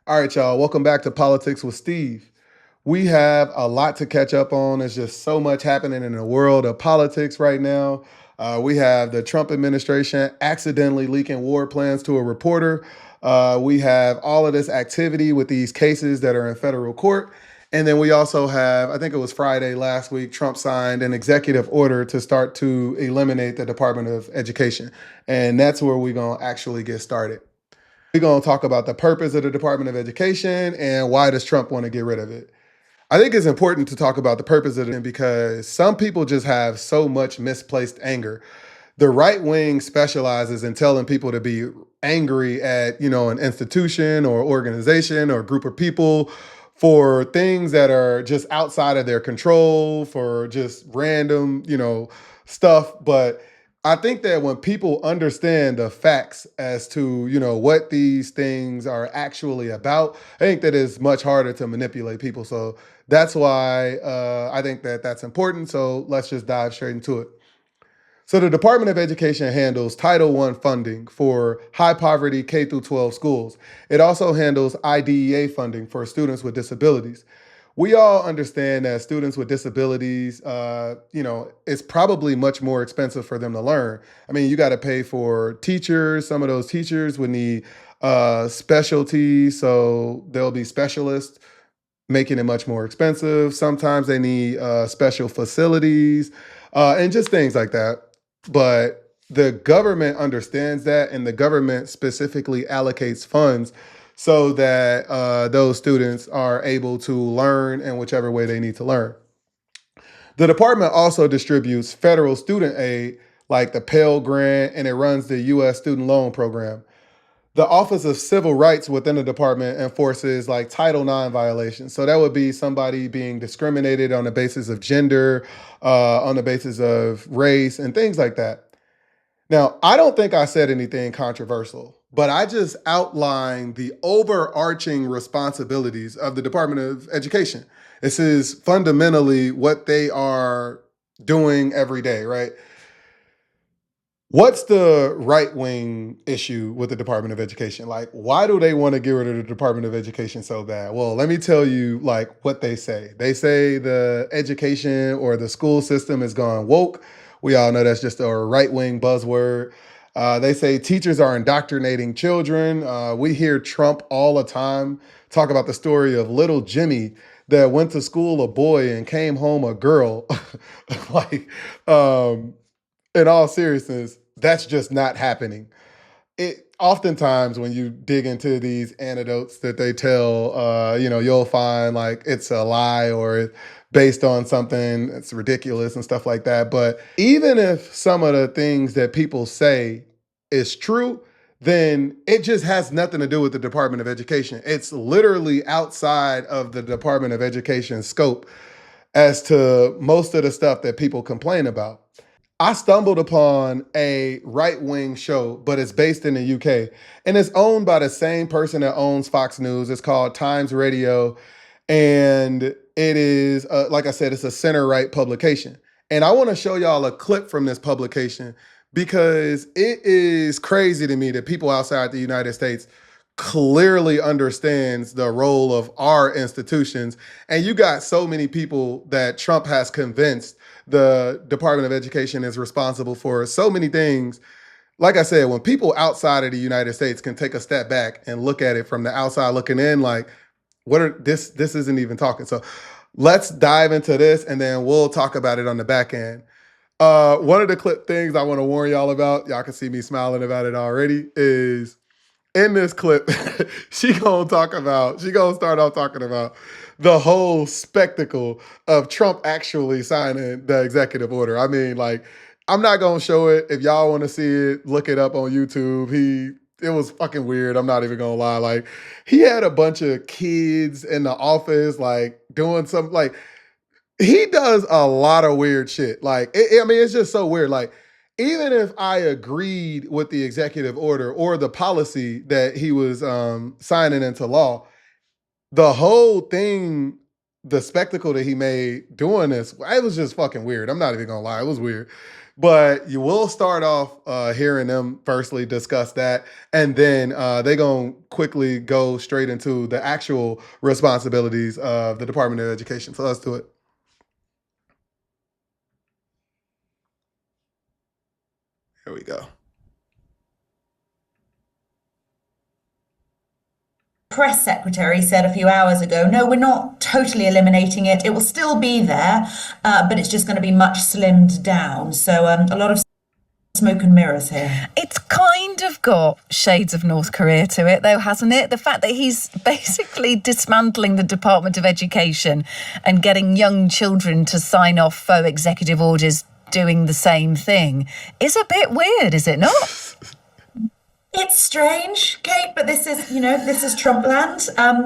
All right, y'all. Welcome back to Politics with Steve. We have a lot to catch up on. There's just so much happening in the world of politics right now. We have the Trump administration accidentally leaking war plans to a reporter. We have all of this activity with these cases that are in federal court. And then we also have, I think it was Friday last week, Trump signed an executive order to start to eliminate the Department of Education. And that's where we're going to actually get started. We're going to talk about the purpose of the Department of Education and why does Trump want to get rid of it. I think it's important to talk about the purpose of it because some people just have so much misplaced anger. The right wing specializes in telling people to be angry at, an institution or organization or group of people for things that are just outside of their control, for just random, stuff. But I think that when people understand the facts as to, what these things are actually about, I think that it's much harder to manipulate people. So that's why I think that that's important. So let's just dive straight into it. So the Department of Education handles Title I funding for high poverty K through 12 schools. It also handles IDEA funding for students with disabilities. We all understand that students with disabilities, it's probably much more expensive for them to learn. I mean, you got to pay for teachers. Some of those teachers would need specialties, so there'll be specialists making it much more expensive. Sometimes they need special facilities and just things like that. But the government understands that, and the government specifically allocates funds so that those students are able to learn in whichever way they need to learn. The department also distributes federal student aid like the Pell Grant, and it runs the U.S. Student Loan Program. The Office of Civil Rights within the department enforces like Title IX violations. So that would be somebody being discriminated on the basis of gender, on the basis of race, and things like that. Now, I don't think I said anything controversial, but I just outlined the overarching responsibilities of the Department of Education. This is fundamentally what they are doing every day, right? What's the right wing issue with the Department of Education? Like, why do they want to get rid of the Department of Education so bad? Well, let me tell you, like, what they say. They say the education or the school system is gone woke. We all know that's just a right wing buzzword. They say teachers are indoctrinating children. We hear Trump all the time talk about the story of little Jimmy that went to school a boy and came home a girl. like, in all seriousness, that's just not happening. It oftentimes when you dig into these anecdotes that they tell, you'll find like it's a lie or it's based on something that's ridiculous and stuff like that. But even if some of the things that people say is true, then it just has nothing to do with the Department of Education. It's literally outside of the Department of Education scope as to most of the stuff that people complain about. I stumbled upon a right wing show, but it's based in the UK and it's owned by the same person that owns Fox News. It's called Times Radio. And it is, like I said, it's a center right publication. And I want to show y'all a clip from this publication because it is crazy to me that people outside the United States clearly understands the role of our institutions. And you got so many people that Trump has convinced the Department of Education is responsible for so many things. Like I said, when people outside of the United States can take a step back and look at it from the outside looking in, like, this isn't even talking. So let's dive into this and then we'll talk about it on the back end. One of the clip things I want to warn y'all about, y'all can see me smiling about it already, is in this clip, she gonna start off talking about the whole spectacle of Trump actually signing the executive order. I mean, like, I'm not gonna show it. If y'all want to see it, look it up on YouTube. It was fucking weird. I'm not even gonna lie. Like, he had a bunch of kids in the office, like doing some like he does a lot of weird shit. Like, I mean, it's just so weird. Like, even if I agreed with the executive order or the policy that he was signing into law, the whole thing, the spectacle that he made doing this, it was just fucking weird. I'm not even gonna lie, it was weird But you will start off hearing them firstly discuss that, and then they're going to quickly go straight into the actual responsibilities of the Department of Education. So let's do it. Here we go. Press secretary said a few hours ago, no, we're not totally eliminating it. It will still be there, but it's just going to be much slimmed down. So a lot of smoke and mirrors here. It's kind of got shades of North Korea to it, though, hasn't it? The fact that he's basically dismantling the Department of Education and getting young children to sign off faux executive orders doing the same thing is a bit weird, is it not? It's strange, Kate, but this is, this is Trump land.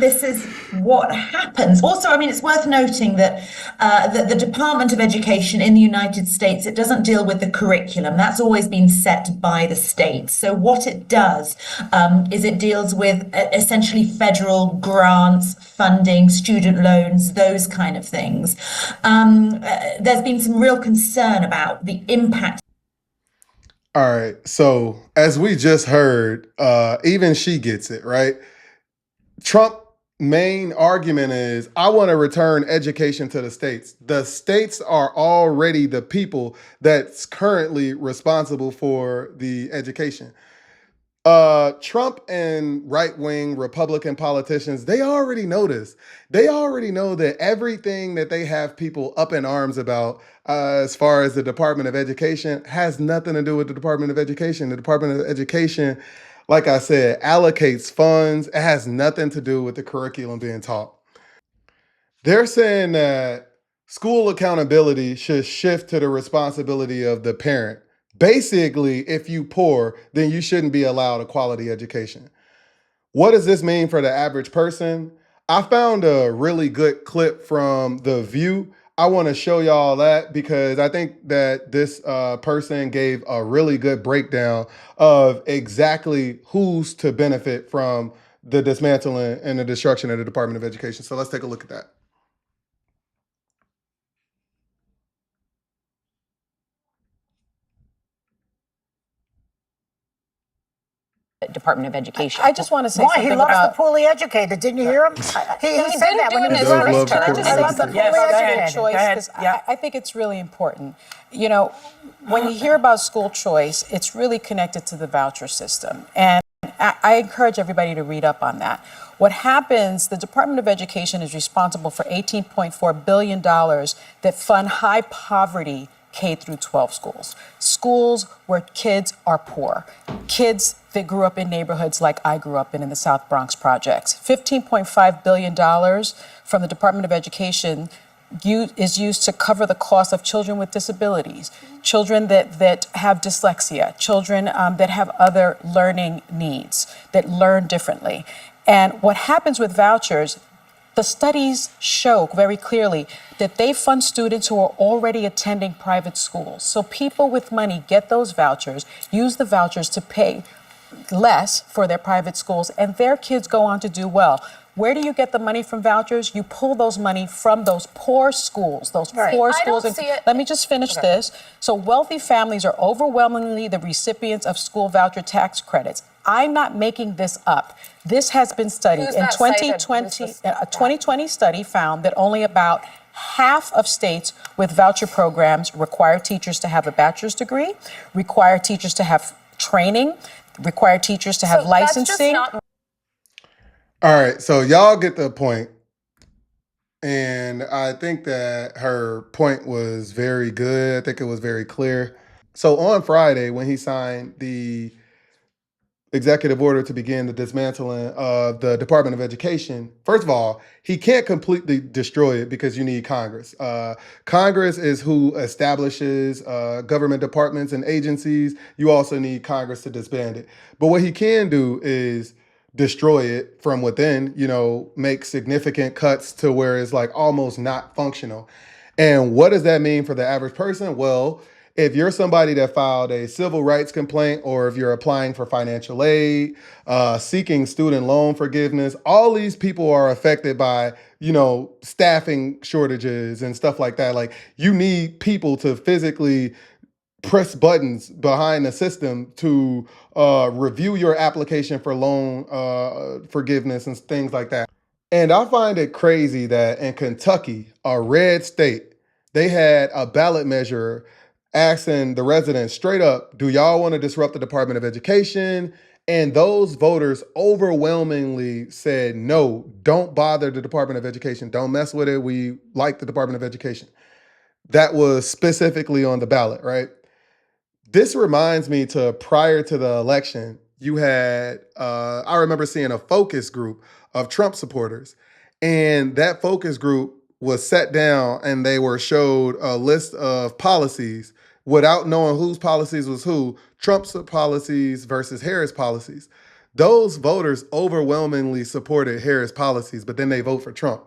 This is what happens. Also, I mean, it's worth noting that the Department of Education in the United States, it doesn't deal with the curriculum. That's always been set by the states. So what it does is it deals with essentially federal grants, funding, student loans, those kind of things. There's been some real concern about the impact. All right. So as we just heard, even she gets it, right? Trump main argument is I want to return education to the states. The states are already the people that's currently responsible for the education. Trump and right-wing Republican politicians, they already know this. They already know that everything that they have people up in arms about, as far as the Department of Education, has nothing to do with the Department of Education. The Department of Education, like I said, allocates funds. It has nothing to do with the curriculum being taught. They're saying that school accountability should shift to the responsibility of the parent. Basically, if you poor, then you shouldn't be allowed a quality education. What does this mean for the average person? I found a really good clip from The View. I want to show y'all that because I think that this person gave a really good breakdown of exactly who's to benefit from the dismantling and the destruction of the Department of Education. So let's take a look at that. Department of Education. I just want to say Why? something He loves about the poorly educated. Didn't you hear him? He said that when he was does first love the term. poorly I love the educated. poorly Yes, educated choice because I think it's really important. You know, when you hear about school choice, it's really connected to the voucher system. And I encourage everybody to read up on that. What happens, the Department of Education is responsible for $18.4 billion that fund high poverty K through 12 schools. Schools where kids are poor. Kids that grew up in neighborhoods like I grew up in the South Bronx projects. $15.5 billion from the Department of Education is used to cover the cost of children with disabilities, children that have dyslexia, children that have other learning needs, that learn differently. And what happens with vouchers, the studies show very clearly that they fund students who are already attending private schools. So people with money get those vouchers, use the vouchers to pay less for their private schools, and their kids go on to do well. Where do you get the money from vouchers? You pull those money from those poor schools, poor schools. I don't see it. Let me just finish this. So wealthy families are overwhelmingly the recipients of school voucher tax credits. I'm not making this up. This has been studied. Who's In that 2020, a 2020 study found that only about half of states with voucher programs require teachers to have a bachelor's degree, require teachers to have training, require teachers to have licensing. All right, so y'all get the point. And I think that her point was very good. I think it was very clear. So on Friday, when he signed the executive order to begin the dismantling of the Department of Education, first of all, he can't completely destroy it because you need Congress. Congress is who establishes government departments and agencies. You also need Congress to disband it. But what he can do is destroy it from within, make significant cuts to where it's like almost not functional. And what does that mean for the average person? Well, if you're somebody that filed a civil rights complaint, or if you're applying for financial aid, seeking student loan forgiveness, all these people are affected by, staffing shortages and stuff like that. Like, you need people to physically press buttons behind the system to review your application for loan forgiveness and things like that. And I find it crazy that in Kentucky, a red state, they had a ballot measure asking the residents straight up, do y'all want to disrupt the Department of Education? And those voters overwhelmingly said, no, don't bother the Department of Education. Don't mess with it. We like the Department of Education. That was specifically on the ballot, right? This reminds me to prior to the election, you had, I remember seeing a focus group of Trump supporters. And that focus group was sat down and they were showed a list of policies without knowing whose policies was who, Trump's policies versus Harris policies. Those voters overwhelmingly supported Harris policies, but then they vote for Trump.